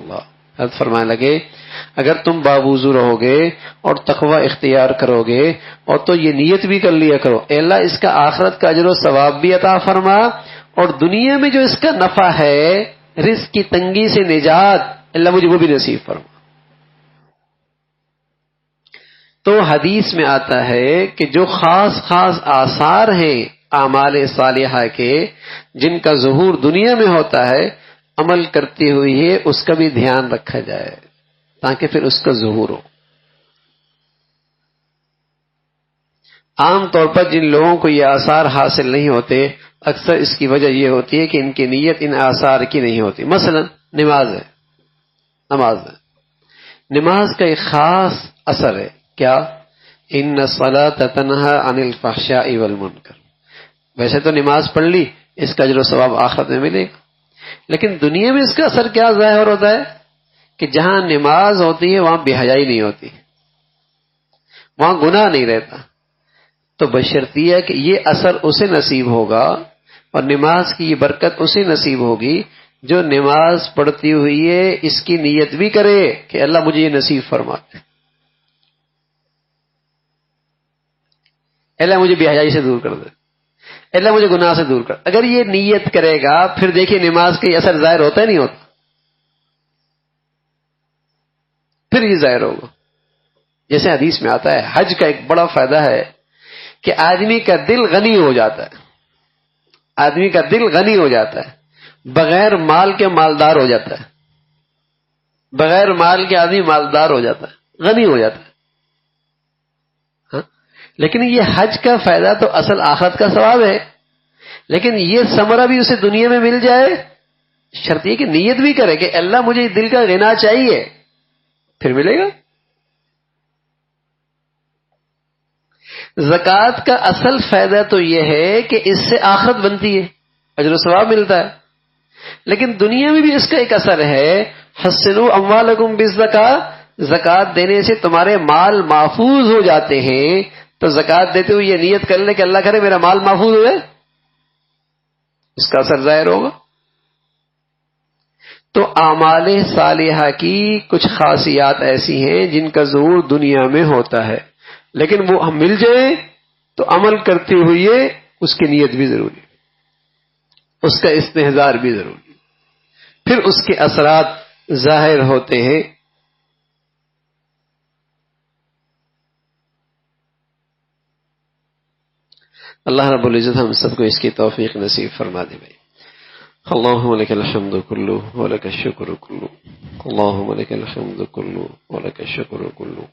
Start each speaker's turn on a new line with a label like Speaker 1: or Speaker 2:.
Speaker 1: اللہ. حضرت فرمانے لگے اگر تم باوضو رہو گے اور تقوی اختیار کرو گے اور تو یہ نیت بھی کر لیا کرو اے اللہ اس کا آخرت کا اجر و ثواب بھی عطا فرما اور دنیا میں جو اس کا نفع ہے رزق کی تنگی سے نجات اللہ مجھے وہ بھی نصیب فرما. تو حدیث میں آتا ہے کہ جو خاص خاص آثار ہیں اعمال صالحہ کے جن کا ظہور دنیا میں ہوتا ہے عمل کرتے ہوئے اس کا بھی دھیان رکھا جائے تاکہ پھر اس کا ظہور ہو. عام طور پر جن لوگوں کو یہ آثار حاصل نہیں ہوتے اکثر اس کی وجہ یہ ہوتی ہے کہ ان کی نیت ان آثار کی نہیں ہوتی. مثلا نماز ہے نماز کا ایک خاص اثر ہے کیا ان الصلاۃ تنہی عن الفحشاء والمنکر. ویسے تو نماز پڑھ لی اس کا اجر و ثواب آخرت میں ملے گا لیکن دنیا میں اس کا اثر کیا ظاہر ہوتا ہے کہ جہاں نماز ہوتی ہے وہاں بے حیائی نہیں ہوتی وہاں گناہ نہیں رہتا. تو بشرطی ہے کہ یہ اثر اسے نصیب ہوگا اور نماز کی یہ برکت اسے نصیب ہوگی جو نماز پڑھتی ہوئی ہے اس کی نیت بھی کرے کہ اللہ مجھے یہ نصیب فرما دے اللہ مجھے بے حیائی سے دور کر دے اللہ مجھے گناہ سے دور کر. اگر یہ نیت کرے گا پھر دیکھیے نماز کا یہ اثر ظاہر ہوتا ہے نہیں ہوتا پھر یہ ظاہر ہوگا. جیسے حدیث میں آتا ہے حج کا ایک بڑا فائدہ ہے کہ آدمی کا دل غنی ہو جاتا ہے آدمی کا دل غنی ہو جاتا ہے بغیر مال کے مالدار ہو جاتا ہے بغیر مال کے آدمی مالدار ہو جاتا ہے غنی ہو جاتا ہے. ہاں لیکن یہ حج کا فائدہ تو اصل آخرت کا ثواب ہے لیکن یہ ثمرہ بھی اسے دنیا میں مل جائے شرط یہ کہ نیت بھی کرے کہ اللہ مجھے دل کا غنا چاہیے پھر ملے گا. زکوٰۃ کا اصل فائدہ تو یہ ہے کہ اس سے آخرت بنتی ہے اجر و ثواب ملتا ہے لیکن دنیا میں بھی اس کا ایک اثر ہے حسنوا اموالکم بالزکاۃ زکوٰۃ دینے سے تمہارے مال محفوظ ہو جاتے ہیں. تو زکوٰۃ دیتے ہوئے یہ نیت کر لے کہ اللہ کرے میرا مال محفوظ ہوئے اس کا اثر ظاہر ہوگا. تو اعمال صالحہ کی کچھ خاصیات ایسی ہیں جن کا ظہور دنیا میں ہوتا ہے لیکن وہ ہم مل جائیں تو عمل کرتے ہوئے اس کی نیت بھی ضروری اس کا استحضار بھی ضروری پھر اس کے اثرات ظاہر ہوتے ہیں. اللہ رب العزت ہم سب کو اس کی توفیق نصیب فرما دے بھائی. اللہم لک الحمد کلہ ولک الشکر کلہ اللہم لک الحمد کلہ ولک الشکر کلہ